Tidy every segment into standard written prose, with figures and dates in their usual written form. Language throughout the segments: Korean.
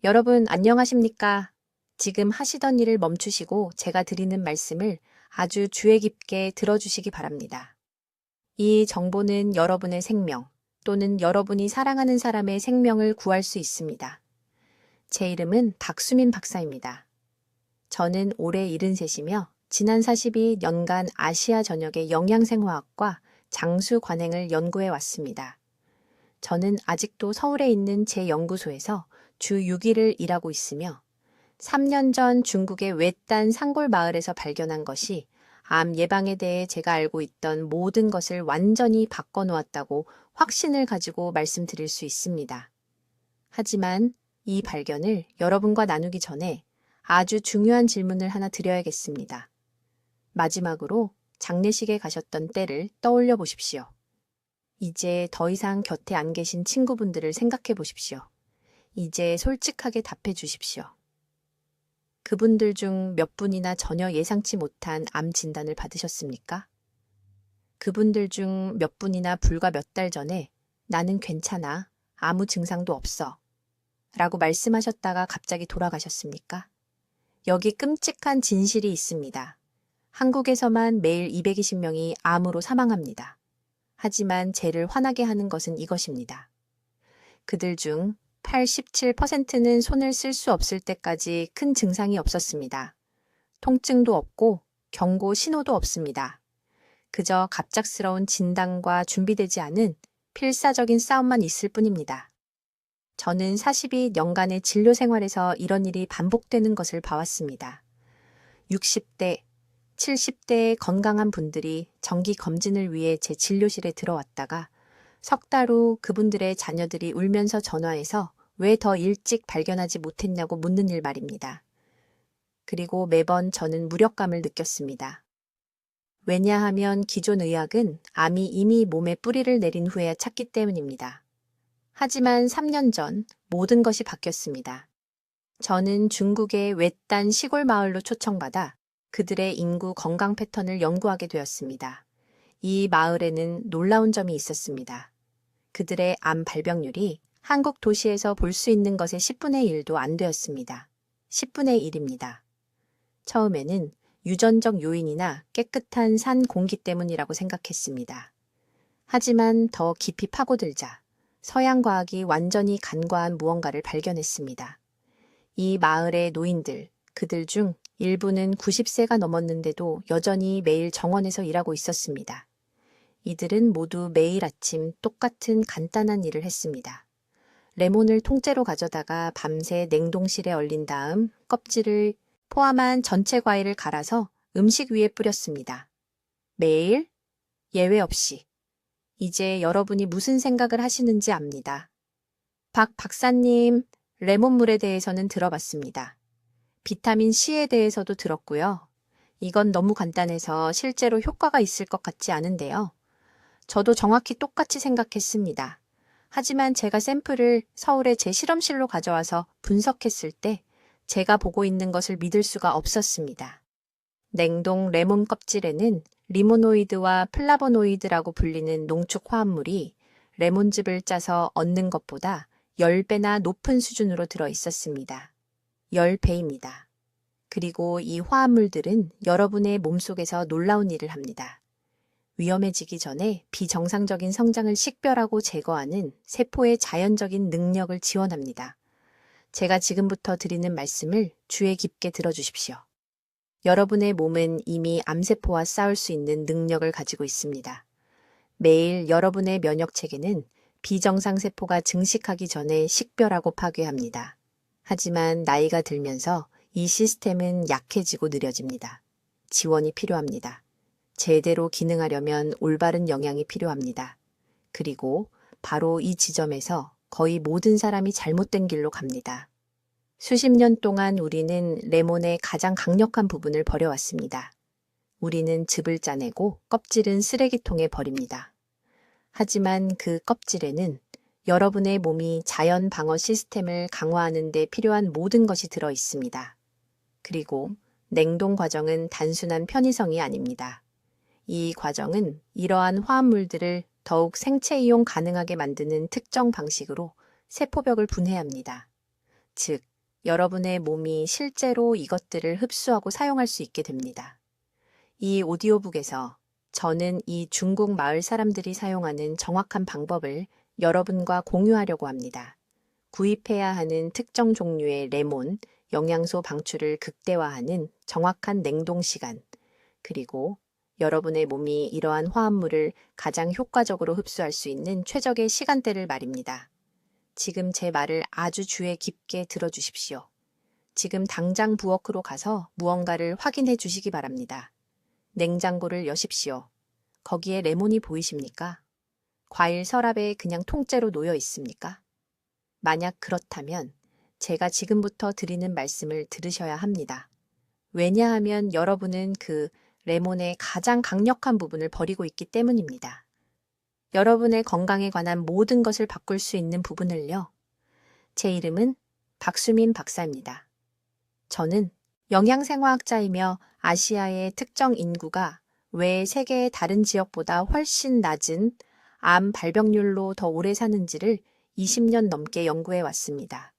여러분, 안녕하십니까? 지금 하시던 일을 멈추시고 제가 드리는 말씀을 아주 주의 깊게 들어주시기 바랍니다. 이 정보는 여러분의 생명 또는 여러분이 사랑하는 사람의 생명을 구할 수 있습니다. 제 이름은 박수민 박사입니다. 저는 올해 73이며 지난 42년간 아시아 전역의 영양생화학과 장수 관행을 연구해 왔습니다. 저는 아직도 서울에 있는 제 연구소에서 주 6일을 일하고 있으며 3년 전 중국의 외딴 산골 마을에서 발견한 것이 암 예방에 대해 제가 알고 있던 모든 것을 완전히 바꿔놓았다고 확신을 가지고 말씀드릴 수 있습니다. 하지만 이 발견을 여러분과 나누기 전에 아주 중요한 질문을 하나 드려야겠습니다. 마지막으로 장례식에 가셨던 때를 떠올려 보십시오. 이제 더 이상 곁에 안 계신 친구분들을 생각해 보십시오. 이제 솔직하게 답해 주십시오. 그분들 중 몇 분이나 전혀 예상치 못한 암 진단을 받으셨습니까? 그분들 중 몇 분이나 불과 몇 달 전에 나는 괜찮아, 아무 증상도 없어 라고 말씀하셨다가 갑자기 돌아가셨습니까? 여기 끔찍한 진실이 있습니다. 한국에서만 매일 220명이 암으로 사망합니다. 하지만 쟤를 화나게 하는 것은 이것입니다. 그들 중 87%는 손을 쓸 수 없을 때까지 큰 증상이 없었습니다. 통증도 없고 경고 신호도 없습니다. 그저 갑작스러운 진단과 준비되지 않은 필사적인 싸움만 있을 뿐입니다. 저는 42년간의 진료 생활에서 이런 일이 반복되는 것을 봐왔습니다. 60대, 70대의 건강한 분들이 정기 검진을 위해 제 진료실에 들어왔다가 석 달 후 그분들의 자녀들이 울면서 전화해서 왜 더 일찍 발견하지 못했냐고 묻는 일 말입니다. 그리고 매번 저는 무력감을 느꼈습니다. 왜냐하면 기존 의학은 암이 이미 몸에 뿌리를 내린 후에야 찾기 때문입니다. 하지만 3년 전 모든 것이 바뀌었습니다. 저는 중국의 외딴 시골 마을로 초청받아 그들의 인구 건강 패턴을 연구하게 되었습니다. 이 마을에는 놀라운 점이 있었습니다. 그들의 암 발병률이 한국 도시에서 볼 수 있는 것의 10분의 1도 안 되었습니다. 10분의 1입니다. 처음에는 유전적 요인이나 깨끗한 산 공기 때문이라고 생각했습니다. 하지만 더 깊이 파고들자 서양 과학이 완전히 간과한 무언가를 발견했습니다. 이 마을의 노인들, 그들 중 일부는 90세가 넘었는데도 여전히 매일 정원에서 일하고 있었습니다. 이들은 모두 매일 아침 똑같은 간단한 일을 했습니다. 레몬을 통째로 가져다가 밤새 냉동실에 얼린 다음 껍질을 포함한 전체 과일을 갈아서 음식 위에 뿌렸습니다. 매일 예외 없이. 이제 여러분이 무슨 생각을 하시는지 압니다. 박 박사님, 레몬물에 대해서는 들어봤습니다. 비타민 C에 대해서도 들었고요. 이건 너무 간단해서 실제로 효과가 있을 것 같지 않은데요. 저도 정확히 똑같이 생각했습니다. 하지만 제가 샘플을 서울의 제 실험실로 가져와서 분석했을 때 제가 보고 있는 것을 믿을 수가 없었습니다. 냉동 레몬 껍질에는 리모노이드와 플라보노이드라고 불리는 농축 화합물이 레몬즙을 짜서 얻는 것보다 10배나 높은 수준으로 들어 있었습니다. 10배입니다. 그리고 이 화합물들은 여러분의 몸속에서 놀라운 일을 합니다. 위험해지기 전에 비정상적인 성장을 식별하고 제거하는 세포의 자연적인 능력을 지원합니다. 제가 지금부터 드리는 말씀을 주의 깊게 들어주십시오. 여러분의 몸은 이미 암세포와 싸울 수 있는 능력을 가지고 있습니다. 매일 여러분의 면역체계는 비정상 세포가 증식하기 전에 식별하고 파괴합니다. 하지만 나이가 들면서 이 시스템은 약해지고 느려집니다. 지원이 필요합니다. 제대로 기능하려면 올바른 영양이 필요합니다. 그리고 바로 이 지점에서 거의 모든 사람이 잘못된 길로 갑니다. 수십 년 동안 우리는 레몬의 가장 강력한 부분을 버려왔습니다. 우리는 즙을 짜내고 껍질은 쓰레기통에 버립니다. 하지만 그 껍질에는 여러분의 몸이 자연 방어 시스템을 강화하는 데 필요한 모든 것이 들어 있습니다. 그리고 냉동 과정은 단순한 편의성이 아닙니다. 이 과정은 이러한 화합물들을 더욱 생체 이용 가능하게 만드는 특정 방식으로 세포벽을 분해합니다. 즉, 여러분의 몸이 실제로 이것들을 흡수하고 사용할 수 있게 됩니다. 이 오디오북에서 저는 이 중국 마을 사람들이 사용하는 정확한 방법을 여러분과 공유하려고 합니다. 구입해야 하는 특정 종류의 레몬, 영양소 방출을 극대화하는 정확한 냉동 시간, 그리고 여러분의 몸이 이러한 화합물을 가장 효과적으로 흡수할 수 있는 최적의 시간대를 말입니다. 지금 제 말을 아주 주의 깊게 들어주십시오. 지금 당장 부엌으로 가서 무언가를 확인해 주시기 바랍니다. 냉장고를 여십시오. 거기에 레몬이 보이십니까? 과일 서랍에 그냥 통째로 놓여 있습니까? 만약 그렇다면 제가 지금부터 드리는 말씀을 들으셔야 합니다. 왜냐하면 여러분은 그 레몬의 가장 강력한 부분을 버리고 있기 때문입니다. 여러분의 건강에 관한 모든 것을 바꿀 수 있는 부분을요. 제 이름은 박수민 박사입니다. 저는 영양생화학자이며 아시아의 특정 인구가 왜 세계의 다른 지역보다 훨씬 낮은 암 발병률로 더 오래 사는지를 20년 넘게 연구해 왔습니다.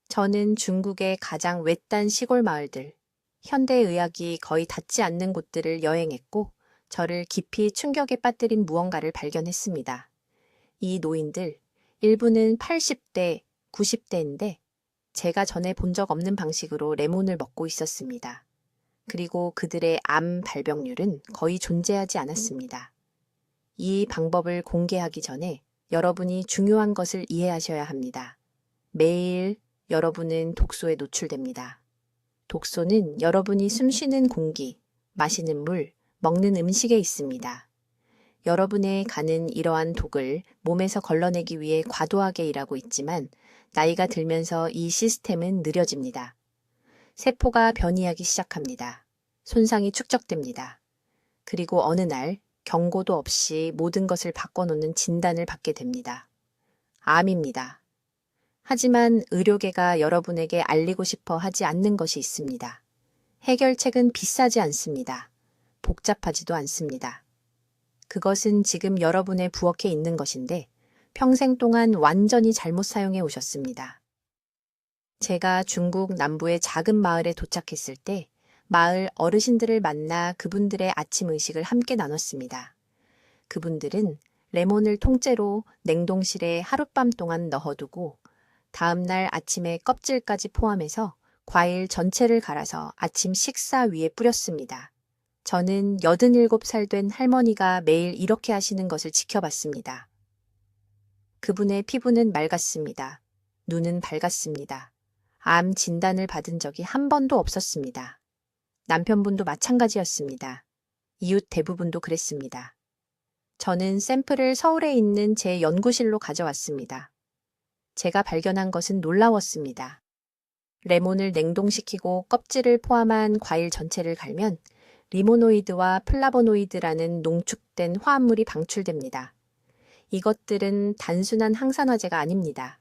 저는 중국의 가장 외딴 시골 마을들, 현대의학이 거의 닿지 않는 곳들을 여행했고 저를 깊이 충격에 빠뜨린 무언가를 발견했습니다. 이 노인들, 일부는 80대, 90대인데 제가 전에 본 적 없는 방식으로 레몬을 먹고 있었습니다. 그리고 그들의 암 발병률은 거의 존재하지 않았습니다. 이 방법을 공개하기 전에 여러분이 중요한 것을 이해하셔야 합니다. 매일 여러분은 독소에 노출됩니다. 독소는 여러분이 숨쉬는 공기, 마시는 물, 먹는 음식에 있습니다. 여러분의 간은 이러한 독을 몸에서 걸러내기 위해 과도하게 일하고 있지만 나이가 들면서 이 시스템은 느려집니다. 세포가 변이하기 시작합니다. 손상이 축적됩니다. 그리고 어느 날 경고도 없이 모든 것을 바꿔놓는 진단을 받게 됩니다. 암입니다. 하지만 의료계가 여러분에게 알리고 싶어 하지 않는 것이 있습니다. 해결책은 비싸지 않습니다. 복잡하지도 않습니다. 그것은 지금 여러분의 부엌에 있는 것인데 평생 동안 완전히 잘못 사용해 오셨습니다. 제가 중국 남부의 작은 마을에 도착했을 때 마을 어르신들을 만나 그분들의 아침 의식을 함께 나눴습니다. 그분들은 레몬을 통째로 냉동실에 하룻밤 동안 넣어두고 다음날 아침에 껍질까지 포함해서 과일 전체를 갈아서 아침 식사 위에 뿌렸습니다. 저는 87살 된 할머니가 매일 이렇게 하시는 것을 지켜봤습니다. 그분의 피부는 맑았습니다. 눈은 밝았습니다. 암 진단을 받은 적이 한 번도 없었습니다. 남편분도 마찬가지였습니다. 이웃 대부분도 그랬습니다. 저는 샘플을 서울에 있는 제 연구실로 가져왔습니다. 제가 발견한 것은 놀라웠습니다. 레몬을 냉동시키고 껍질을 포함한 과일 전체를 갈면 리모노이드와 플라보노이드라는 농축된 화합물이 방출됩니다. 이것들은 단순한 항산화제가 아닙니다.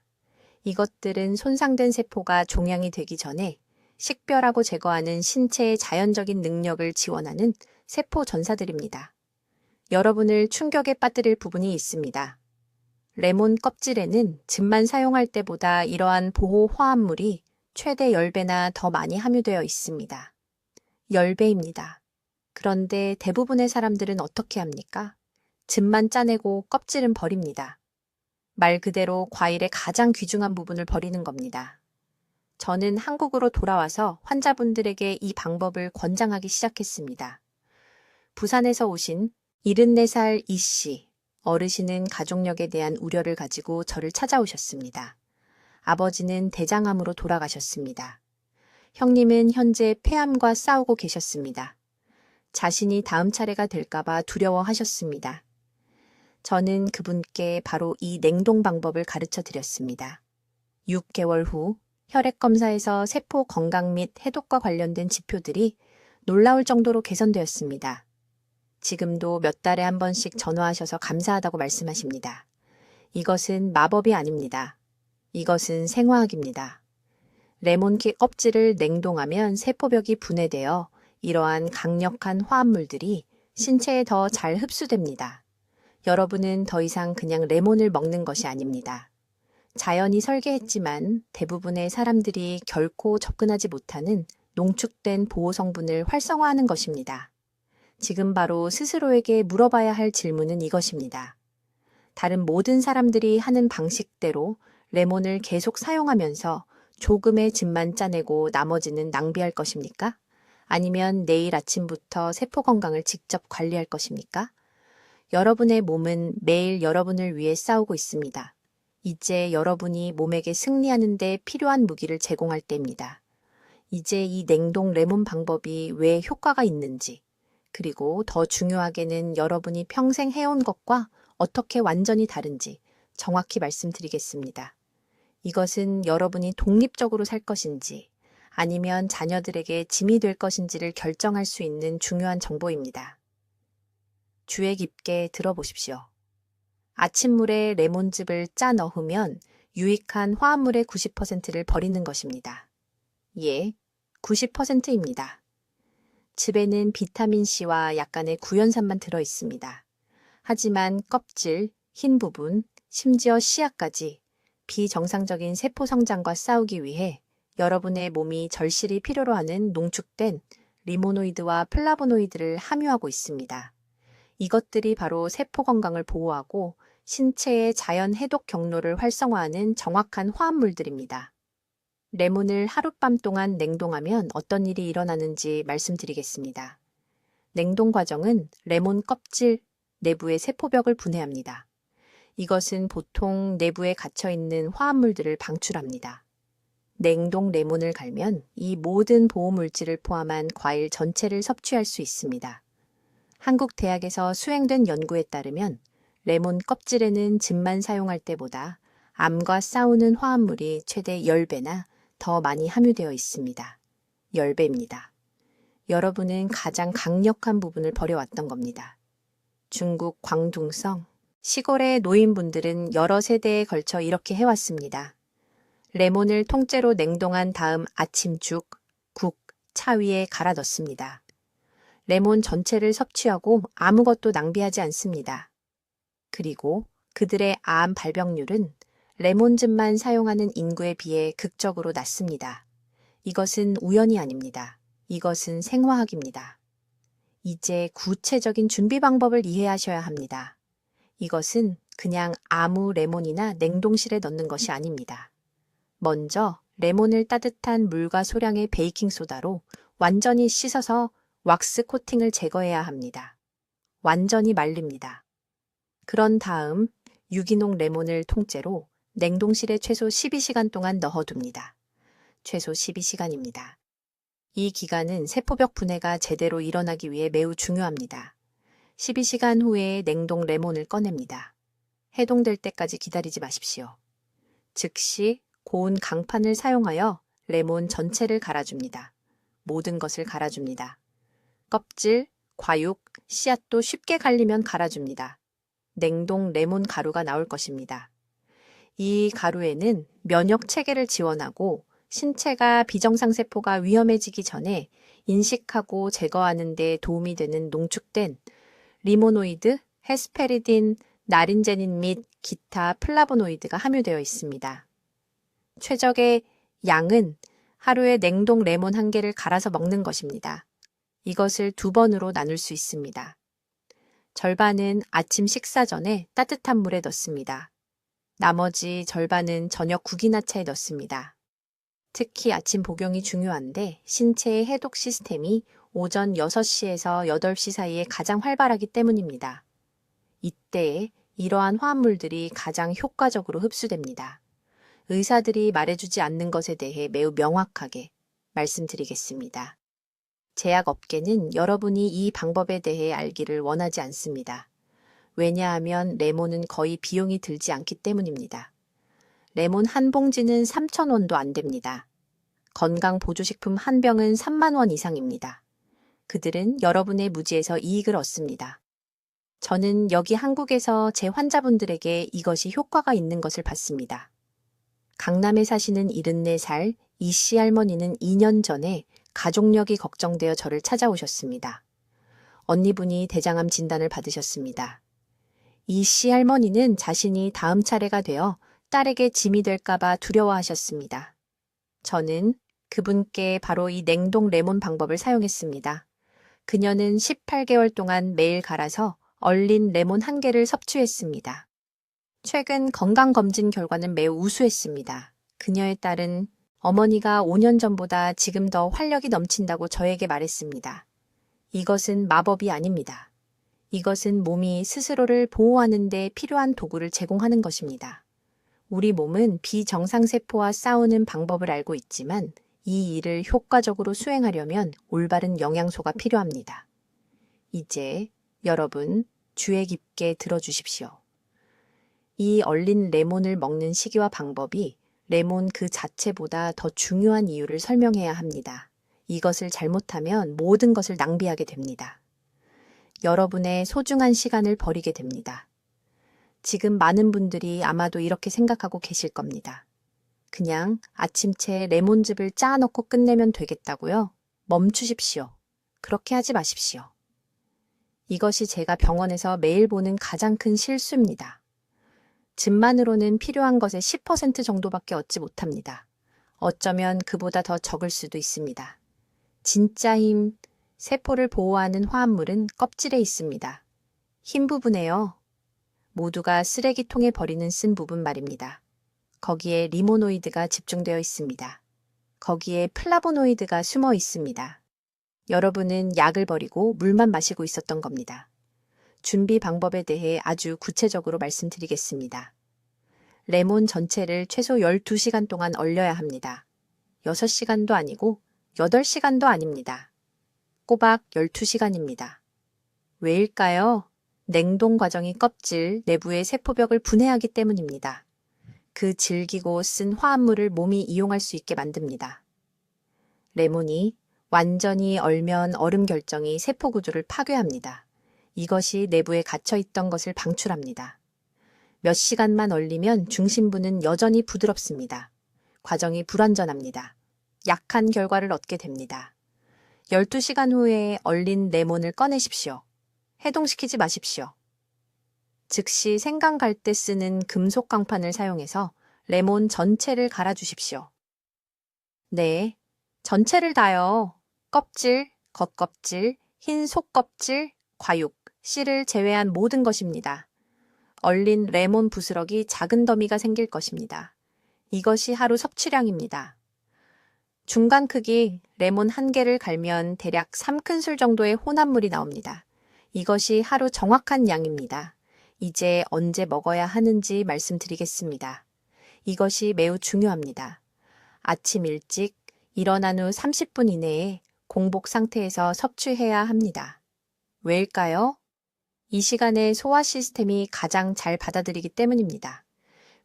이것들은 손상된 세포가 종양이 되기 전에 식별하고 제거하는 신체의 자연적인 능력을 지원하는 세포 전사들입니다. 여러분을 충격에 빠뜨릴 부분이 있습니다. 레몬 껍질에는 즙만 사용할 때보다 이러한 보호 화합물이 최대 10배나 더 많이 함유되어 있습니다. 10배입니다. 그런데 대부분의 사람들은 어떻게 합니까? 즙만 짜내고 껍질은 버립니다. 말 그대로 과일의 가장 귀중한 부분을 버리는 겁니다. 저는 한국으로 돌아와서 환자분들에게 이 방법을 권장하기 시작했습니다. 부산에서 오신 74살 이 씨, 어르신은 가족력에 대한 우려를 가지고 저를 찾아오셨습니다. 아버지는 대장암으로 돌아가셨습니다. 형님은 현재 폐암과 싸우고 계셨습니다. 자신이 다음 차례가 될까봐 두려워하셨습니다. 저는 그분께 바로 이 냉동 방법을 가르쳐 드렸습니다. 6개월 후 혈액 검사에서 세포 건강 및 해독과 관련된 지표들이 놀라울 정도로 개선되었습니다. 지금도 몇 달에 한 번씩 전화하셔서 감사하다고 말씀하십니다. 이것은 마법이 아닙니다. 이것은 생화학입니다. 레몬키 껍질을 냉동하면 세포벽이 분해되어 이러한 강력한 화합물들이 신체에 더 잘 흡수됩니다. 여러분은 더 이상 그냥 레몬을 먹는 것이 아닙니다. 자연이 설계했지만 대부분의 사람들이 결코 접근하지 못하는 농축된 보호 성분을 활성화하는 것입니다. 지금 바로 스스로에게 물어봐야 할 질문은 이것입니다. 다른 모든 사람들이 하는 방식대로 레몬을 계속 사용하면서 조금의 즙만 짜내고 나머지는 낭비할 것입니까? 아니면 내일 아침부터 세포 건강을 직접 관리할 것입니까? 여러분의 몸은 매일 여러분을 위해 싸우고 있습니다. 이제 여러분이 몸에게 승리하는 데 필요한 무기를 제공할 때입니다. 이제 이 냉동 레몬 방법이 왜 효과가 있는지, 그리고 더 중요하게는 여러분이 평생 해온 것과 어떻게 완전히 다른지 정확히 말씀드리겠습니다. 이것은 여러분이 독립적으로 살 것인지 아니면 자녀들에게 짐이 될 것인지를 결정할 수 있는 중요한 정보입니다. 주의 깊게 들어보십시오. 아침물에 레몬즙을 짜 넣으면 유익한 화합물의 90%를 버리는 것입니다. 예, 90%입니다. 즙에는 비타민C와 약간의 구연산만 들어 있습니다. 하지만 껍질, 흰 부분, 심지어 씨앗까지 비정상적인 세포 성장과 싸우기 위해 여러분의 몸이 절실히 필요로 하는 농축된 리모노이드와 플라보노이드를 함유하고 있습니다. 이것들이 바로 세포 건강을 보호하고 신체의 자연 해독 경로를 활성화하는 정확한 화합물들입니다. 레몬을 하룻밤 동안 냉동하면 어떤 일이 일어나는지 말씀드리겠습니다. 냉동 과정은 레몬 껍질 내부의 세포벽을 분해합니다. 이것은 보통 내부에 갇혀있는 화합물들을 방출합니다. 냉동 레몬을 갈면 이 모든 보호물질을 포함한 과일 전체를 섭취할 수 있습니다. 한국 대학에서 수행된 연구에 따르면 레몬 껍질에는 즙만 사용할 때보다 암과 싸우는 화합물이 최대 10배나 더 많이 함유되어 있습니다. 10배입니다. 여러분은 가장 강력한 부분을 버려왔던 겁니다. 중국 광둥성 시골의 노인분들은 여러 세대에 걸쳐 이렇게 해왔습니다. 레몬을 통째로 냉동한 다음 아침죽, 국, 차 위에 갈아 넣습니다. 레몬 전체를 섭취하고 아무것도 낭비하지 않습니다. 그리고 그들의 암 발병률은 레몬즙만 사용하는 인구에 비해 극적으로 낮습니다. 이것은 우연이 아닙니다. 이것은 생화학입니다. 이제 구체적인 준비 방법을 이해하셔야 합니다. 이것은 그냥 아무 레몬이나 냉동실에 넣는 것이 아닙니다. 먼저 레몬을 따뜻한 물과 소량의 베이킹소다로 완전히 씻어서 왁스 코팅을 제거해야 합니다. 완전히 말립니다. 그런 다음 유기농 레몬을 통째로 냉동실에 최소 12시간 동안 넣어둡니다. 최소 12시간입니다. 이 기간은 세포벽 분해가 제대로 일어나기 위해 매우 중요합니다. 12시간 후에 냉동 레몬을 꺼냅니다. 해동될 때까지 기다리지 마십시오. 즉시 고운 강판을 사용하여 레몬 전체를 갈아줍니다. 모든 것을 갈아줍니다. 껍질, 과육, 씨앗도 쉽게 갈리면 갈아줍니다. 냉동 레몬 가루가 나올 것입니다. 이 가루에는 면역 체계를 지원하고 신체가 비정상 세포가 위험해지기 전에 인식하고 제거하는 데 도움이 되는 농축된 리모노이드, 헤스페리딘, 나린제닌 및 기타 플라보노이드가 함유되어 있습니다. 최적의 양은 하루에 냉동 레몬 1개를 갈아서 먹는 것입니다. 이것을 2번으로 나눌 수 있습니다. 절반은 아침 식사 전에 따뜻한 물에 넣습니다. 나머지 절반은 저녁 국이나 차에 넣습니다. 특히 아침 복용이 중요한데 신체의 해독 시스템이 오전 6시에서 8시 사이에 가장 활발하기 때문입니다. 이때에 이러한 화합물들이 가장 효과적으로 흡수됩니다. 의사들이 말해주지 않는 것에 대해 매우 명확하게 말씀드리겠습니다. 제약업계는 여러분이 이 방법에 대해 알기를 원하지 않습니다. 왜냐하면 레몬은 거의 비용이 들지 않기 때문입니다. 레몬 한 봉지는 3,000원도 안 됩니다. 건강보조식품 한 병은 3만 원 이상입니다. 그들은 여러분의 무지에서 이익을 얻습니다. 저는 여기 한국에서 제 환자분들에게 이것이 효과가 있는 것을 봤습니다. 강남에 사시는 74살 이씨 할머니는 2년 전에 가족력이 걱정되어 저를 찾아오셨습니다. 언니분이 대장암 진단을 받으셨습니다. 이씨 할머니는 자신이 다음 차례가 되어 딸에게 짐이 될까봐 두려워하셨습니다. 저는 그분께 바로 이 냉동 레몬 방법을 사용했습니다. 그녀는 18개월 동안 매일 갈아서 얼린 레몬 1개를 섭취했습니다. 최근 건강검진 결과는 매우 우수했습니다. 그녀의 딸은 어머니가 5년 전보다 지금 더 활력이 넘친다고 저에게 말했습니다. 이것은 마법이 아닙니다. 이것은 몸이 스스로를 보호하는 데 필요한 도구를 제공하는 것입니다. 우리 몸은 비정상세포와 싸우는 방법을 알고 있지만 이 일을 효과적으로 수행하려면 올바른 영양소가 필요합니다. 이제 여러분 주의 깊게 들어주십시오. 이 얼린 레몬을 먹는 시기와 방법이 레몬 그 자체보다 더 중요한 이유를 설명해야 합니다. 이것을 잘못하면 모든 것을 낭비하게 됩니다. 여러분의 소중한 시간을 버리게 됩니다. 지금 많은 분들이 아마도 이렇게 생각하고 계실 겁니다. 그냥 아침채 레몬즙을 짜 넣고 끝내면 되겠다고요? 멈추십시오. 그렇게 하지 마십시오. 이것이 제가 병원에서 매일 보는 가장 큰 실수입니다. 즙만으로는 필요한 것의 10% 정도밖에 얻지 못합니다. 어쩌면 그보다 더 적을 수도 있습니다. 진짜 힘, 세포를 보호하는 화합물은 껍질에 있습니다. 흰 부분에요. 모두가 쓰레기통에 버리는 쓴 부분 말입니다. 거기에 리모노이드가 집중되어 있습니다. 거기에 플라보노이드가 숨어 있습니다. 여러분은 약을 버리고 물만 마시고 있었던 겁니다. 준비 방법에 대해 아주 구체적으로 말씀드리겠습니다. 레몬 전체를 최소 12시간 동안 얼려야 합니다. 6시간도 아니고 8시간도 아닙니다. 꼬박 12시간입니다. 왜일까요? 냉동 과정이 껍질 내부의 세포벽을 분해하기 때문입니다. 그 질기고 쓴 화합물을 몸이 이용할 수 있게 만듭니다. 레몬이 완전히 얼면 얼음 결정이 세포 구조를 파괴합니다. 이것이 내부에 갇혀있던 것을 방출합니다. 몇 시간만 얼리면 중심부는 여전히 부드럽습니다. 과정이 불완전합니다. 약한 결과를 얻게 됩니다. 12시간 후에 얼린 레몬을 꺼내십시오. 해동시키지 마십시오. 즉시 생강 갈 때 쓰는 금속 강판을 사용해서 레몬 전체를 갈아주십시오. 네, 전체를 다요. 껍질, 겉껍질, 흰 속껍질, 과육, 씨를 제외한 모든 것입니다. 얼린 레몬 부스러기 작은 더미가 생길 것입니다. 이것이 하루 섭취량입니다. 중간 크기 레몬 1개를 갈면 대략 3큰술 정도의 혼합물이 나옵니다. 이것이 하루 정확한 양입니다. 이제 언제 먹어야 하는지 말씀드리겠습니다. 이것이 매우 중요합니다. 아침 일찍 일어난 후 30분 이내에 공복 상태에서 섭취해야 합니다. 왜일까요? 이 시간에 소화 시스템이 가장 잘 받아들이기 때문입니다.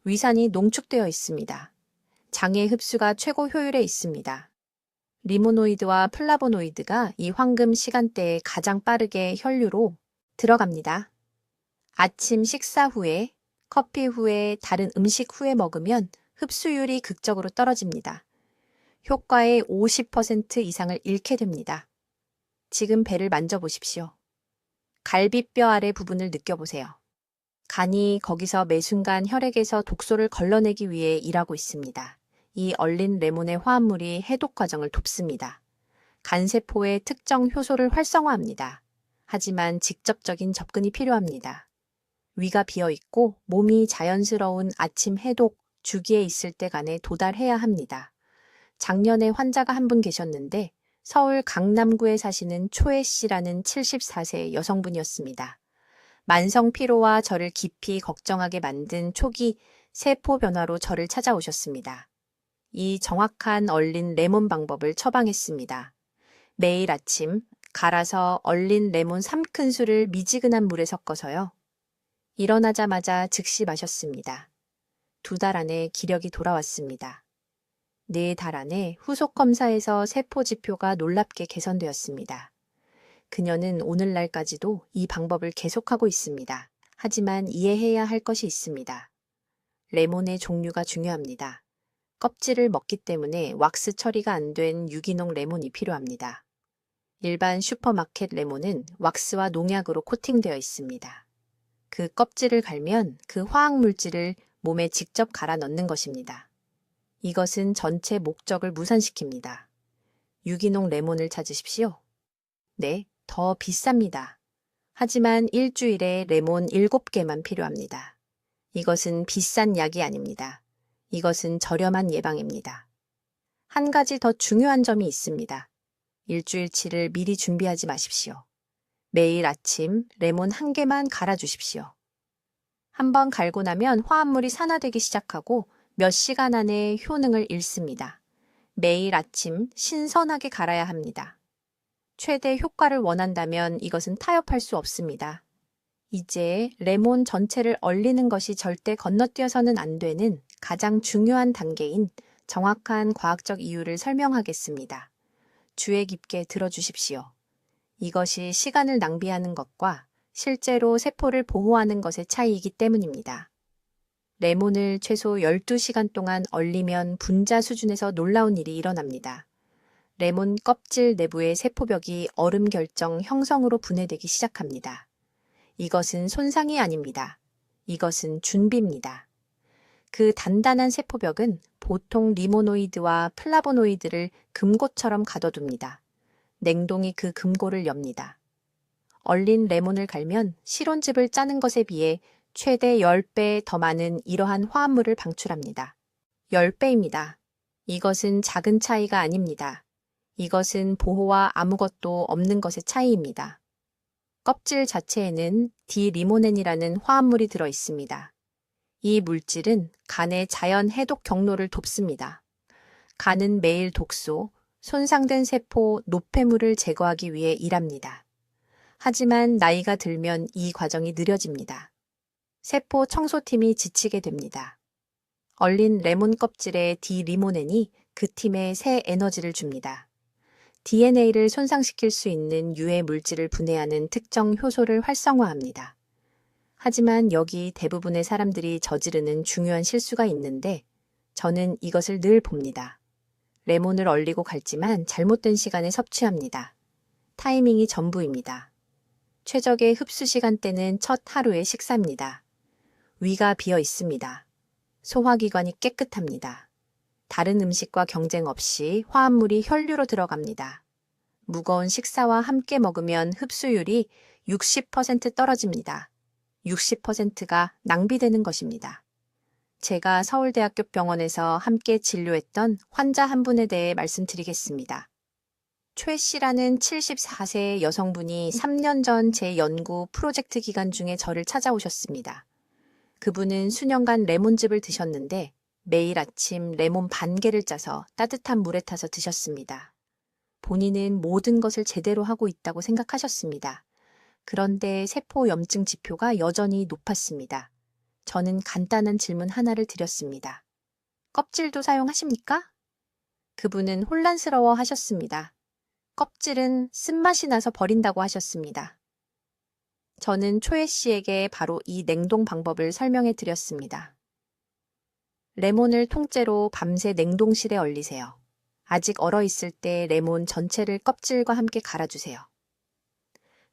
위산이 농축되어 있습니다. 장의 흡수가 최고 효율에 있습니다. 리모노이드와 플라보노이드가 이 황금 시간대에 가장 빠르게 혈류로 들어갑니다. 아침 식사 후에, 커피 후에, 다른 음식 후에 먹으면 흡수율이 극적으로 떨어집니다. 효과의 50% 이상을 잃게 됩니다. 지금 배를 만져보십시오. 갈비뼈 아래 부분을 느껴보세요. 간이 거기서 매 순간 혈액에서 독소를 걸러내기 위해 일하고 있습니다. 이 얼린 레몬의 화합물이 해독 과정을 돕습니다. 간세포의 특정 효소를 활성화합니다. 하지만 직접적인 접근이 필요합니다. 위가 비어있고 몸이 자연스러운 아침 해독 주기에 있을 때 간에 도달해야 합니다. 작년에 환자가 한 분 계셨는데 서울 강남구에 사시는 초혜 씨라는 74세 여성분이었습니다. 만성 피로와 저를 깊이 걱정하게 만든 초기 세포 변화로 저를 찾아오셨습니다. 이 정확한 얼린 레몬 방법을 처방했습니다. 매일 아침 갈아서 얼린 레몬 3큰술을 미지근한 물에 섞어서요. 일어나자마자 즉시 마셨습니다. 2달 안에 기력이 돌아왔습니다. 4달 안에 후속 검사에서 세포 지표가 놀랍게 개선되었습니다. 그녀는 오늘날까지도 이 방법을 계속하고 있습니다. 하지만 이해해야 할 것이 있습니다. 레몬의 종류가 중요합니다. 껍질을 먹기 때문에 왁스 처리가 안 된 유기농 레몬이 필요합니다. 일반 슈퍼마켓 레몬은 왁스와 농약으로 코팅되어 있습니다. 그 껍질을 갈면 그 화학 물질을 몸에 직접 갈아 넣는 것입니다. 이것은 전체 목적을 무산시킵니다. 유기농 레몬을 찾으십시오. 네, 더 비쌉니다. 하지만 일주일에 레몬 7개만 필요합니다. 이것은 비싼 약이 아닙니다. 이것은 저렴한 예방입니다. 한 가지 더 중요한 점이 있습니다. 일주일치를 미리 준비하지 마십시오. 매일 아침 레몬 1개만 갈아주십시오. 한번 갈고 나면 화합물이 산화되기 시작하고 몇 시간 안에 효능을 잃습니다. 매일 아침 신선하게 갈아야 합니다. 최대 효과를 원한다면 이것은 타협할 수 없습니다. 이제 레몬 전체를 얼리는 것이 절대 건너뛰어서는 안 되는 가장 중요한 단계인 정확한 과학적 이유를 설명하겠습니다. 주의 깊게 들어주십시오. 이것이 시간을 낭비하는 것과 실제로 세포를 보호하는 것의 차이이기 때문입니다. 레몬을 최소 12시간 동안 얼리면 분자 수준에서 놀라운 일이 일어납니다. 레몬 껍질 내부의 세포벽이 얼음 결정 형성으로 분해되기 시작합니다. 이것은 손상이 아닙니다. 이것은 준비입니다. 그 단단한 세포벽은 보통 리모노이드와 플라보노이드를 금고처럼 가둬둡니다. 냉동이 그 금고를 엽니다. 얼린 레몬을 갈면 실온즙을 짜는 것에 비해 최대 10배 더 많은 이러한 화합물을 방출합니다. 10배입니다. 이것은 작은 차이가 아닙니다. 이것은 보호와 아무것도 없는 것의 차이입니다. 껍질 자체에는 디리모넨이라는 화합물이 들어 있습니다. 이 물질은 간의 자연 해독 경로를 돕습니다. 간은 매일 독소, 손상된 세포, 노폐물을 제거하기 위해 일합니다. 하지만 나이가 들면 이 과정이 느려집니다. 세포 청소팀이 지치게 됩니다. 얼린 레몬 껍질의 디리모넨이 그 팀에 새 에너지를 줍니다. DNA를 손상시킬 수 있는 유해 물질을 분해하는 특정 효소를 활성화합니다. 하지만 여기 대부분의 사람들이 저지르는 중요한 실수가 있는데 저는 이것을 늘 봅니다. 레몬을 얼리고 갈지만 잘못된 시간에 섭취합니다. 타이밍이 전부입니다. 최적의 흡수 시간대는 첫 하루의 식사입니다. 위가 비어 있습니다. 소화기관이 깨끗합니다. 다른 음식과 경쟁 없이 화합물이 혈류로 들어갑니다. 무거운 식사와 함께 먹으면 흡수율이 60% 떨어집니다. 60%가 낭비되는 것입니다. 제가 서울대학교 병원에서 함께 진료했던 환자 한 분에 대해 말씀드리겠습니다. 최 씨라는 74세 여성분이 3년 전 제 연구 프로젝트 기간 중에 저를 찾아오셨습니다. 그분은 수년간 레몬즙을 드셨는데 매일 아침 레몬 반 개를 짜서 따뜻한 물에 타서 드셨습니다. 본인은 모든 것을 제대로 하고 있다고 생각하셨습니다. 그런데 세포 염증 지표가 여전히 높았습니다. 저는 간단한 질문 하나를 드렸습니다. 껍질도 사용하십니까? 그분은 혼란스러워 하셨습니다. 껍질은 쓴맛이 나서 버린다고 하셨습니다. 저는 초혜 씨에게 바로 이 냉동 방법을 설명해 드렸습니다. 레몬을 통째로 밤새 냉동실에 얼리세요. 아직 얼어있을 때 레몬 전체를 껍질과 함께 갈아주세요.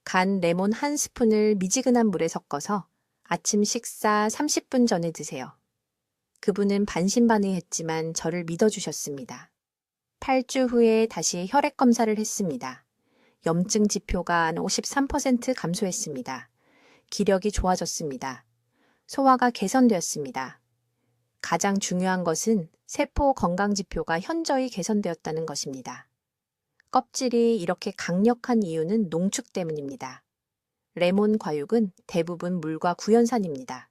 간 레몬 한 스푼을 미지근한 물에 섞어서 아침 식사 30분 전에 드세요. 그분은 반신반의했지만 저를 믿어주셨습니다. 8주 후에 다시 혈액 검사를 했습니다. 염증 지표가 53% 감소했습니다. 기력이 좋아졌습니다. 소화가 개선되었습니다. 가장 중요한 것은 세포 건강 지표가 현저히 개선되었다는 것입니다. 껍질이 이렇게 강력한 이유는 농축 때문입니다. 레몬 과육은 대부분 물과 구연산입니다.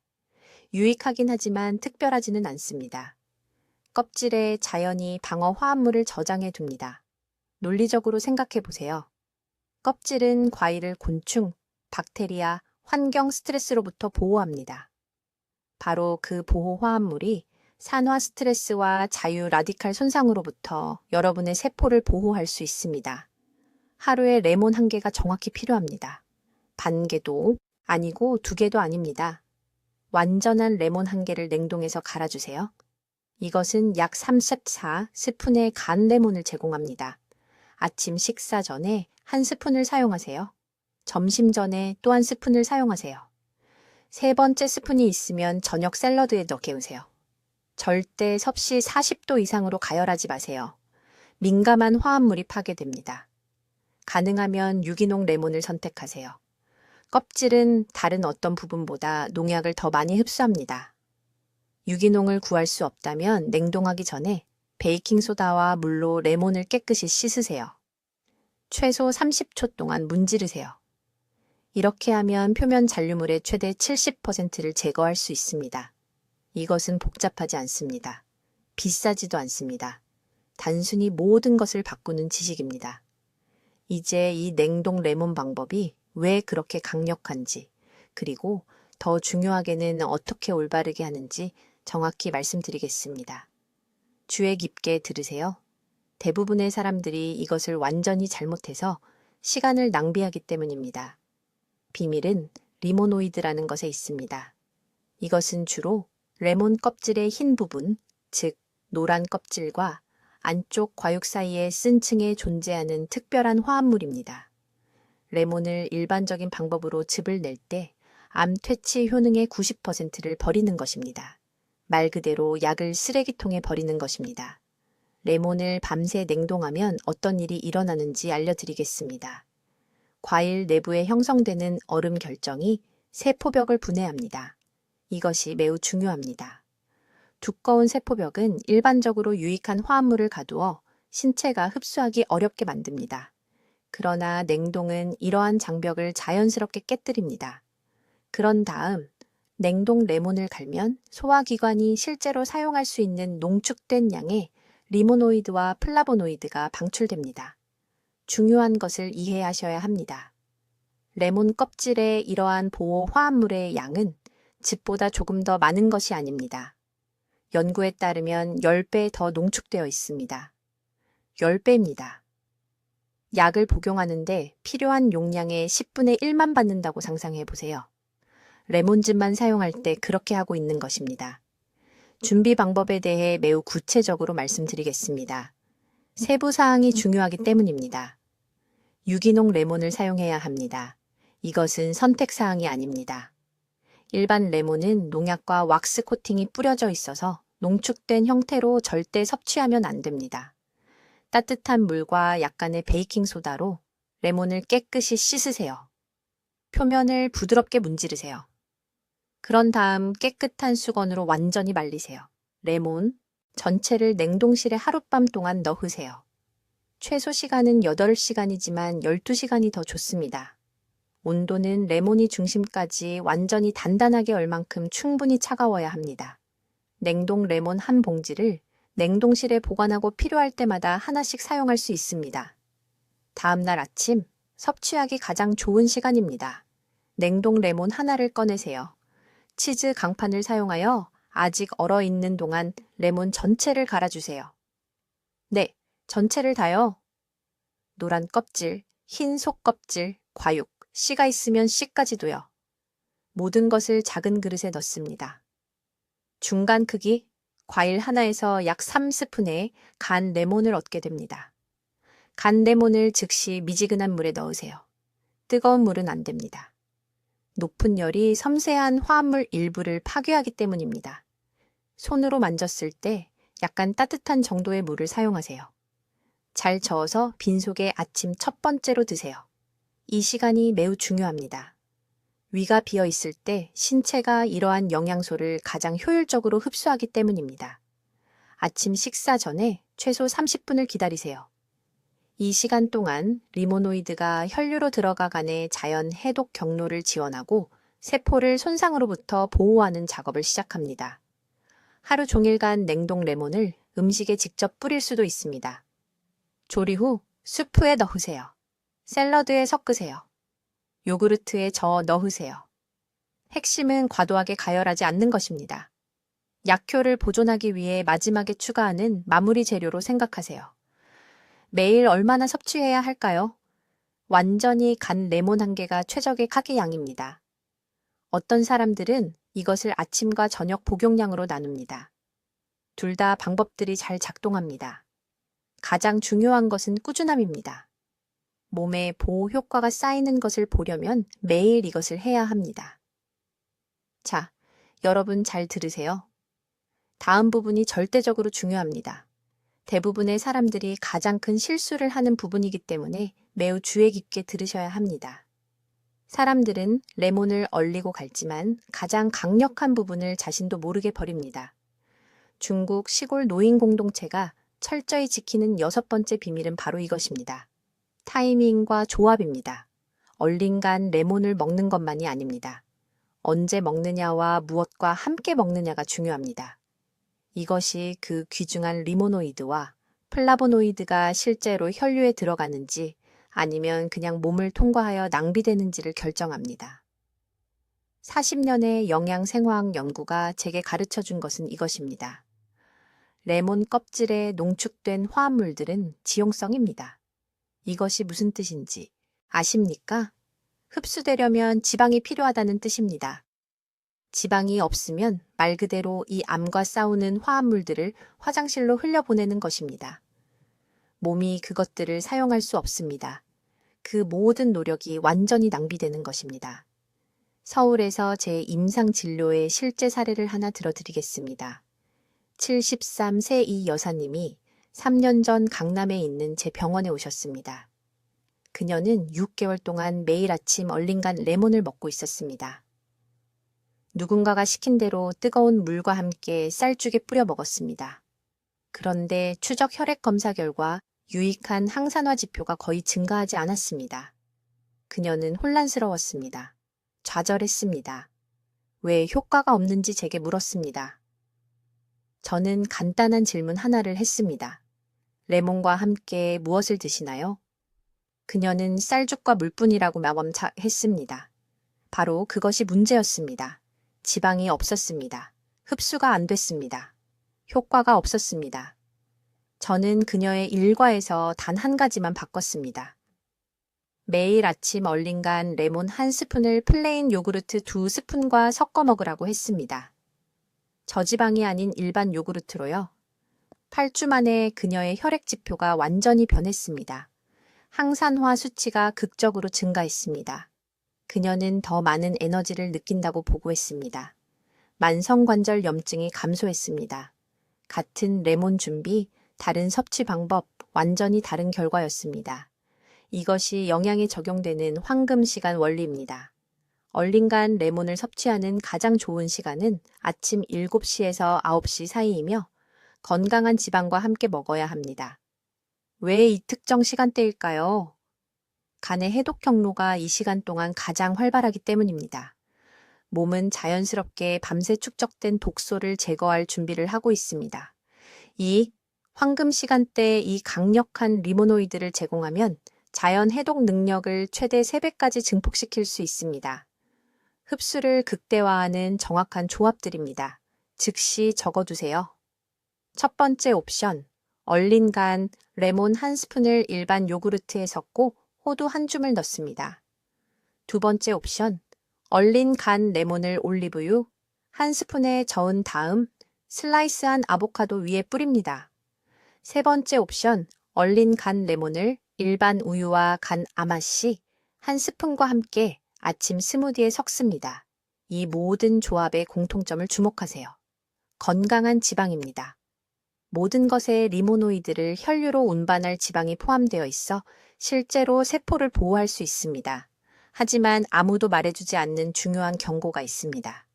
유익하긴 하지만 특별하지는 않습니다. 껍질에 자연이 방어 화합물을 저장해 둡니다. 논리적으로 생각해 보세요. 껍질은 과일을 곤충, 박테리아, 환경 스트레스로부터 보호합니다. 바로 그 보호 화합물이 산화 스트레스와 자유 라디칼 손상으로부터 여러분의 세포를 보호할 수 있습니다. 하루에 레몬 1개가 정확히 필요합니다. 반 개도 아니고 2개도 아닙니다. 완전한 레몬 1개를 냉동해서 갈아주세요. 이것은 약 34스푼의 간 레몬을 제공합니다. 아침 식사 전에 1스푼을 사용하세요. 점심 전에 또 1스푼을 사용하세요. 3번째 스푼이 있으면 저녁 샐러드에 넣어 개우세요. 절대 섭씨 40도 이상으로 가열하지 마세요. 민감한 화합물이 파괴됩니다. 가능하면 유기농 레몬을 선택하세요. 껍질은 다른 어떤 부분보다 농약을 더 많이 흡수합니다. 유기농을 구할 수 없다면 냉동하기 전에 베이킹소다와 물로 레몬을 깨끗이 씻으세요. 최소 30초 동안 문지르세요. 이렇게 하면 표면 잔류물의 최대 70%를 제거할 수 있습니다. 이것은 복잡하지 않습니다. 비싸지도 않습니다. 단순히 모든 것을 바꾸는 지식입니다. 이제 이 냉동 레몬 방법이 왜 그렇게 강력한지, 그리고 더 중요하게는 어떻게 올바르게 하는지 정확히 말씀드리겠습니다. 주의 깊게 들으세요. 대부분의 사람들이 이것을 완전히 잘못해서 시간을 낭비하기 때문입니다. 비밀은 리모노이드라는 것에 있습니다. 이것은 주로 레몬 껍질의 흰 부분, 즉 노란 껍질과 안쪽 과육 사이에 쓴 층에 존재하는 특별한 화합물입니다. 레몬을 일반적인 방법으로 즙을 낼 때 암 퇴치 효능의 90%를 버리는 것입니다. 말 그대로 약을 쓰레기통에 버리는 것입니다. 레몬을 밤새 냉동하면 어떤 일이 일어나는지 알려드리겠습니다. 과일 내부에 형성되는 얼음 결정이 세포벽을 분해합니다. 이것이 매우 중요합니다. 두꺼운 세포벽은 일반적으로 유익한 화합물을 가두어 신체가 흡수하기 어렵게 만듭니다. 그러나 냉동은 이러한 장벽을 자연스럽게 깨뜨립니다. 그런 다음 냉동 레몬을 갈면 소화기관이 실제로 사용할 수 있는 농축된 양의 리모노이드와 플라보노이드가 방출됩니다. 중요한 것을 이해하셔야 합니다. 레몬 껍질의 이러한 보호 화합물의 양은 즙보다 조금 더 많은 것이 아닙니다. 연구에 따르면 10배 더 농축되어 있습니다. 10배입니다. 약을 복용하는데 필요한 용량의 10분의 1만 받는다고 상상해 보세요. 레몬즙만 사용할 때 그렇게 하고 있는 것입니다. 준비 방법에 대해 매우 구체적으로 말씀드리겠습니다. 세부 사항이 중요하기 때문입니다. 유기농 레몬을 사용해야 합니다. 이것은 선택 사항이 아닙니다. 일반 레몬은 농약과 왁스 코팅이 뿌려져 있어서 농축된 형태로 절대 섭취하면 안 됩니다. 따뜻한 물과 약간의 베이킹소다로 레몬을 깨끗이 씻으세요. 표면을 부드럽게 문지르세요. 그런 다음 깨끗한 수건으로 완전히 말리세요. 레몬 전체를 냉동실에 하룻밤 동안 넣으세요. 최소 시간은 8시간이지만 12시간이 더 좋습니다. 온도는 레몬이 중심까지 완전히 단단하게 얼 만큼 충분히 차가워야 합니다. 냉동 레몬 한 봉지를 냉동실에 보관하고 필요할 때마다 하나씩 사용할 수 있습니다. 다음 날 아침 섭취하기 가장 좋은 시간입니다. 냉동 레몬 하나를 꺼내세요. 치즈 강판을 사용하여 아직 얼어 있는 동안 레몬 전체를 갈아주세요. 네, 전체를 다요. 노란 껍질, 흰 속껍질, 과육, 씨가 있으면 씨까지도요. 모든 것을 작은 그릇에 넣습니다. 중간 크기, 과일 하나에서 약 3스푼의 간 레몬을 얻게 됩니다. 간 레몬을 즉시 미지근한 물에 넣으세요. 뜨거운 물은 안 됩니다. 높은 열이 섬세한 화합물 일부를 파괴하기 때문입니다. 손으로 만졌을 때 약간 따뜻한 정도의 물을 사용하세요. 잘 저어서 빈속에 아침 첫 번째로 드세요. 이 시간이 매우 중요합니다. 위가 비어 있을 때 신체가 이러한 영양소를 가장 효율적으로 흡수하기 때문입니다. 아침 식사 전에 최소 30분을 기다리세요. 이 시간 동안 리모노이드가 혈류로 들어가간의 자연 해독 경로를 지원하고 세포를 손상으로부터 보호하는 작업을 시작합니다. 하루 종일간 냉동 레몬을 음식에 직접 뿌릴 수도 있습니다. 조리 후 수프에 넣으세요. 샐러드에 섞으세요. 요구르트에 저어 넣으세요. 핵심은 과도하게 가열하지 않는 것입니다. 약효를 보존하기 위해 마지막에 추가하는 마무리 재료로 생각하세요. 매일 얼마나 섭취해야 할까요? 완전히 간 레몬 한 개가 최적의 카기 양입니다. 어떤 사람들은 이것을 아침과 저녁 복용량으로 나눕니다. 둘 다 방법들이 잘 작동합니다. 가장 중요한 것은 꾸준함입니다. 몸에 보호 효과가 쌓이는 것을 보려면 매일 이것을 해야 합니다. 자, 여러분 잘 들으세요. 다음 부분이 절대적으로 중요합니다. 대부분의 사람들이 가장 큰 실수를 하는 부분이기 때문에 매우 주의 깊게 들으셔야 합니다. 사람들은 레몬을 얼리고 갈지만 가장 강력한 부분을 자신도 모르게 버립니다. 중국 시골 노인 공동체가 철저히 지키는 6번째 비밀은 바로 이것입니다. 타이밍과 조합입니다. 얼린 간 레몬을 먹는 것만이 아닙니다. 언제 먹느냐와 무엇과 함께 먹느냐가 중요합니다. 이것이 그 귀중한 리모노이드와 플라보노이드가 실제로 혈류에 들어가는지 아니면 그냥 몸을 통과하여 낭비되는지를 결정합니다. 40년의 영양생화학 연구가 제게 가르쳐 준 것은 이것입니다. 레몬 껍질에 농축된 화합물들은 지용성입니다. 이것이 무슨 뜻인지 아십니까? 흡수되려면 지방이 필요하다는 뜻입니다. 지방이 없으면 말 그대로 이 암과 싸우는 화합물들을 화장실로 흘려보내는 것입니다. 몸이 그것들을 사용할 수 없습니다. 그 모든 노력이 완전히 낭비되는 것입니다. 서울에서 제 임상 진료의 실제 사례를 하나 들어드리겠습니다. 73세 이 여사님이 3년 전 강남에 있는 제 병원에 오셨습니다. 그녀는 6개월 동안 매일 아침 얼린 간 레몬을 먹고 있었습니다. 누군가가 시킨 대로 뜨거운 물과 함께 쌀죽에 뿌려 먹었습니다. 그런데 추적 혈액 검사 결과 유익한 항산화 지표가 거의 증가하지 않았습니다. 그녀는 혼란스러웠습니다. 좌절했습니다. 왜 효과가 없는지 제게 물었습니다. 저는 간단한 질문 하나를 했습니다. 레몬과 함께 무엇을 드시나요? 그녀는 쌀죽과 물뿐이라고 마감했습니다. 바로 그것이 문제였습니다. 지방이 없었습니다. 흡수가 안 됐습니다. 효과가 없었습니다. 저는 그녀의 일과에서 단 한 가지만 바꿨습니다. 매일 아침 얼린 간 레몬 1스푼을 플레인 요구르트 2스푼과 섞어 먹으라고 했습니다. 저지방이 아닌 일반 요구르트로요. 8주 만에 그녀의 혈액 지표가 완전히 변했습니다. 항산화 수치가 극적으로 증가했습니다. 그녀는 더 많은 에너지를 느낀다고 보고했습니다. 만성관절 염증이 감소했습니다. 같은 레몬 준비, 다른 섭취 방법, 완전히 다른 결과였습니다. 이것이 영양에 적용되는 황금 시간 원리입니다. 얼린 간 레몬을 섭취하는 가장 좋은 시간은 아침 7시에서 9시 사이이며 건강한 지방과 함께 먹어야 합니다. 왜 이 특정 시간대일까요? 간의 해독 경로가 이 시간 동안 가장 활발하기 때문입니다. 몸은 자연스럽게 밤새 축적된 독소를 제거할 준비를 하고 있습니다. 이 황금 시간대에 이 강력한 리모노이드를 제공하면 자연 해독 능력을 최대 3배까지 증폭시킬 수 있습니다. 흡수를 극대화하는 정확한 조합들입니다. 즉시 적어두세요. 첫 번째 옵션, 얼린 간 레몬 1스푼을 일반 요구르트에 섞고 호두 1줌을 넣습니다. 두 번째 옵션, 얼린 간 레몬을 올리브유 1스푼에 저은 다음 슬라이스한 아보카도 위에 뿌립니다. 세 번째 옵션, 얼린 간 레몬을 일반 우유와 간 아마씨 1스푼과 함께 아침 스무디에 섞습니다. 이 모든 조합의 공통점을 주목하세요. 건강한 지방입니다. 모든 것에 리모노이드를 혈류로 운반할 지방이 포함되어 있어 실제로 세포를 보호할 수 있습니다. 하지만 아무도 말해주지 않는 중요한 경고가 있습니다.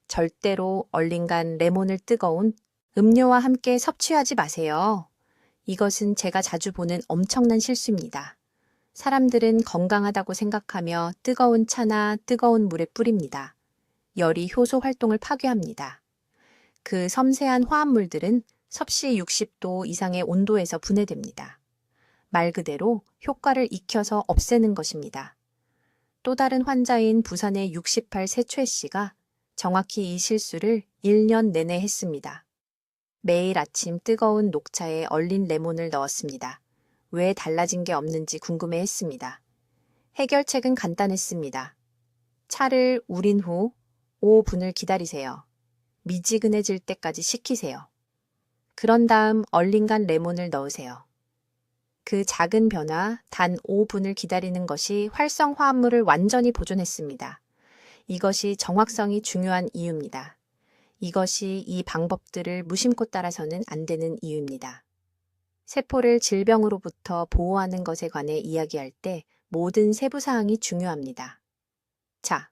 절대로 얼린 간 레몬을 뜨거운 음료와 함께 섭취하지 마세요. 이것은 제가 자주 보는 엄청난 실수입니다. 사람들은 건강하다고 생각하며 뜨거운 차나 뜨거운 물에 뿌립니다. 열이 효소 활동을 파괴합니다. 그 섬세한 화합물들은 섭씨 60도 이상의 온도에서 분해됩니다. 말 그대로 효과를 익혀서 없애는 것입니다. 또 다른 환자인 부산의 68세 최 씨가 정확히 이 실수를 1년 내내 했습니다. 매일 아침 뜨거운 녹차에 얼린 레몬을 넣었습니다. 왜 달라진 게 없는지 궁금해했습니다. 해결책은 간단했습니다. 차를 우린 후 5분을 기다리세요. 미지근해질 때까지 식히세요. 그런 다음 얼린 간 레몬을 넣으세요. 그 작은 변화, 단 5분을 기다리는 것이 활성 화합물을 완전히 보존했습니다. 이것이 정확성이 중요한 이유입니다. 이것이 이 방법들을 무심코 따라서는 안 되는 이유입니다. 세포를 질병으로부터 보호하는 것에 관해 이야기할 때 모든 세부사항이 중요합니다. 자,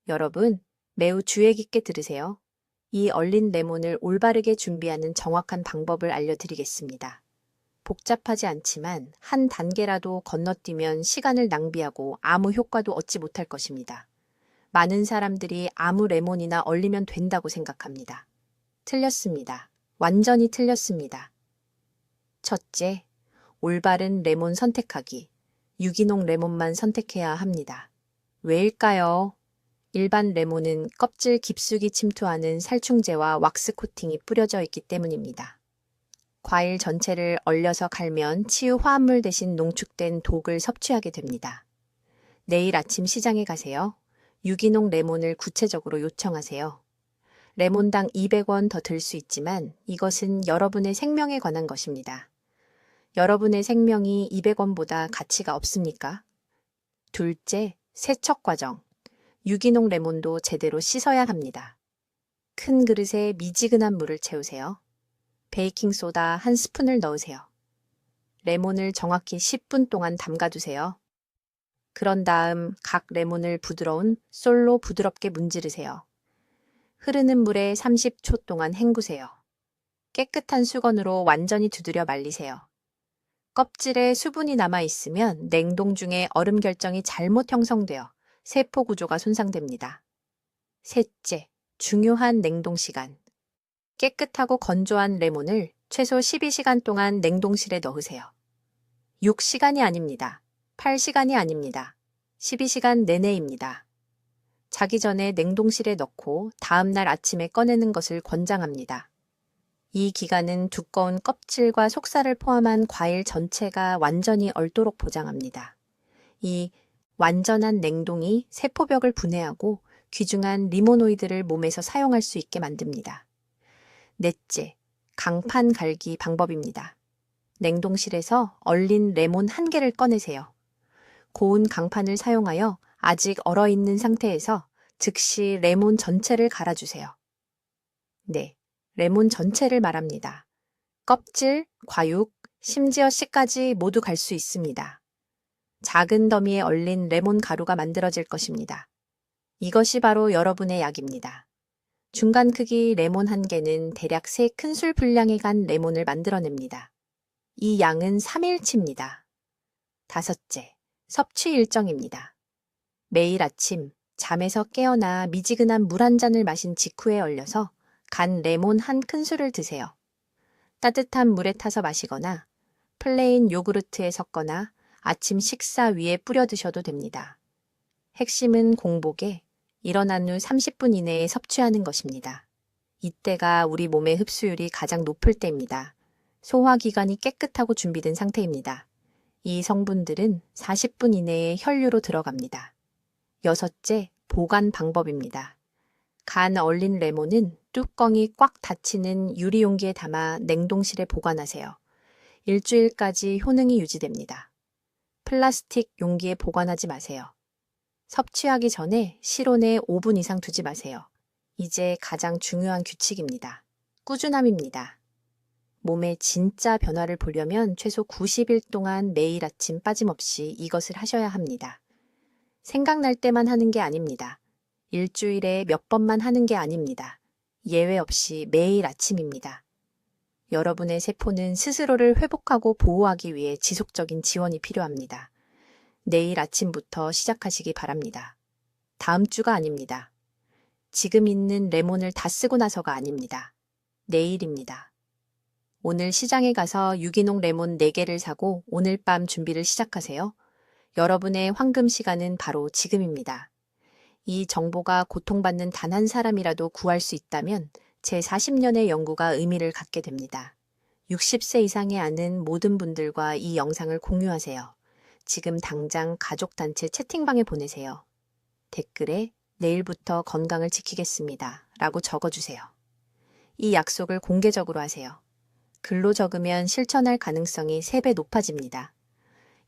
여러분, 매우 주의 깊게 들으세요. 이 얼린 레몬을 올바르게 준비하는 정확한 방법을 알려드리겠습니다. 복잡하지 않지만 한 단계라도 건너뛰면 시간을 낭비하고 아무 효과도 얻지 못할 것입니다. 많은 사람들이 아무 레몬이나 얼리면 된다고 생각합니다. 틀렸습니다. 완전히 틀렸습니다. 첫째, 올바른 레몬 선택하기. 유기농 레몬만 선택해야 합니다. 왜일까요? 일반 레몬은 껍질 깊숙이 침투하는 살충제와 왁스 코팅이 뿌려져 있기 때문입니다. 과일 전체를 얼려서 갈면 치유 화합물 대신 농축된 독을 섭취하게 됩니다. 내일 아침 시장에 가세요. 유기농 레몬을 구체적으로 요청하세요. 레몬당 200원 더 들 수 있지만 이것은 여러분의 생명에 관한 것입니다. 여러분의 생명이 200원보다 가치가 없습니까? 둘째, 세척 과정. 유기농 레몬도 제대로 씻어야 합니다. 큰 그릇에 미지근한 물을 채우세요. 베이킹소다 1스푼을 넣으세요. 레몬을 정확히 10분 동안 담가두세요. 그런 다음 각 레몬을 부드러운 솔로 부드럽게 문지르세요. 흐르는 물에 30초 동안 헹구세요. 깨끗한 수건으로 완전히 두드려 말리세요. 껍질에 수분이 남아있으면 냉동 중에 얼음 결정이 잘못 형성되어 세포 구조가 손상됩니다. 셋째, 중요한 냉동 시간. 깨끗하고 건조한 레몬을 최소 12시간 동안 냉동실에 넣으세요. 6시간이 아닙니다. 8시간이 아닙니다. 12시간 내내입니다. 자기 전에 냉동실에 넣고 다음날 아침에 꺼내는 것을 권장합니다. 이 기간은 두꺼운 껍질과 속살을 포함한 과일 전체가 완전히 얼도록 보장합니다. 이 완전한 냉동이 세포벽을 분해하고 귀중한 리모노이드를 몸에서 사용할 수 있게 만듭니다. 넷째, 강판 갈기 방법입니다. 냉동실에서 얼린 레몬 1개를 꺼내세요. 고운 강판을 사용하여 아직 얼어있는 상태에서 즉시 레몬 전체를 갈아주세요. 네, 레몬 전체를 말합니다. 껍질, 과육, 심지어 씨까지 모두 갈 수 있습니다. 작은 더미에 얼린 레몬 가루가 만들어질 것입니다. 이것이 바로 여러분의 약입니다. 중간 크기 레몬 1개는 대략 3큰술 분량에 간 레몬을 만들어냅니다. 이 양은 3일치입니다. 다섯째, 섭취 일정입니다. 매일 아침 잠에서 깨어나 미지근한 물 1잔을 마신 직후에 얼려서 간 레몬 1큰술을 드세요. 따뜻한 물에 타서 마시거나 플레인 요구르트에 섞거나 아침 식사 위에 뿌려 드셔도 됩니다. 핵심은 공복에 일어난 후 30분 이내에 섭취하는 것입니다. 이때가 우리 몸의 흡수율이 가장 높을 때입니다. 소화기관이 깨끗하고 준비된 상태입니다. 이 성분들은 40분 이내에 혈류로 들어갑니다. 여섯째, 보관 방법입니다. 간 얼린 레몬은 뚜껑이 꽉 닫히는 유리용기에 담아 냉동실에 보관하세요. 일주일까지 효능이 유지됩니다. 플라스틱 용기에 보관하지 마세요. 섭취하기 전에 실온에 5분 이상 두지 마세요. 이제 가장 중요한 규칙입니다. 꾸준함입니다. 몸의 진짜 변화를 보려면 최소 90일 동안 매일 아침 빠짐없이 이것을 하셔야 합니다. 생각날 때만 하는 게 아닙니다. 일주일에 몇 번만 하는 게 아닙니다. 예외 없이 매일 아침입니다. 여러분의 세포는 스스로를 회복하고 보호하기 위해 지속적인 지원이 필요합니다. 내일 아침부터 시작하시기 바랍니다. 다음 주가 아닙니다. 지금 있는 레몬을 다 쓰고 나서가 아닙니다. 내일입니다. 오늘 시장에 가서 유기농 레몬 4개를 사고 오늘 밤 준비를 시작하세요. 여러분의 황금 시간은 바로 지금입니다. 이 정보가 고통받는 단 한 사람이라도 구할 수 있다면 제 40년의 연구가 의미를 갖게 됩니다. 60세 이상의 아는 모든 분들과 이 영상을 공유하세요. 지금 당장 가족단체 채팅방에 보내세요. 댓글에 내일부터 건강을 지키겠습니다. 라고 적어주세요. 이 약속을 공개적으로 하세요. 글로 적으면 실천할 가능성이 3배 높아집니다.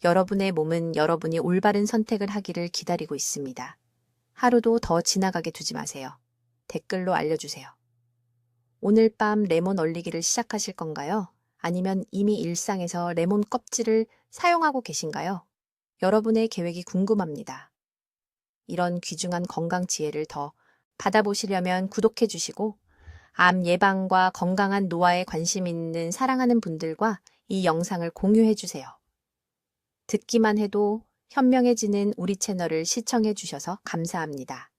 여러분의 몸은 여러분이 올바른 선택을 하기를 기다리고 있습니다. 하루도 더 지나가게 두지 마세요. 댓글로 알려주세요. 오늘 밤 레몬 얼리기를 시작하실 건가요? 아니면 이미 일상에서 레몬 껍질을 사용하고 계신가요? 여러분의 계획이 궁금합니다. 이런 귀중한 건강 지혜를 더 받아보시려면 구독해 주시고, 암 예방과 건강한 노화에 관심 있는 사랑하는 분들과 이 영상을 공유해 주세요. 듣기만 해도 현명해지는 우리 채널을 시청해 주셔서 감사합니다.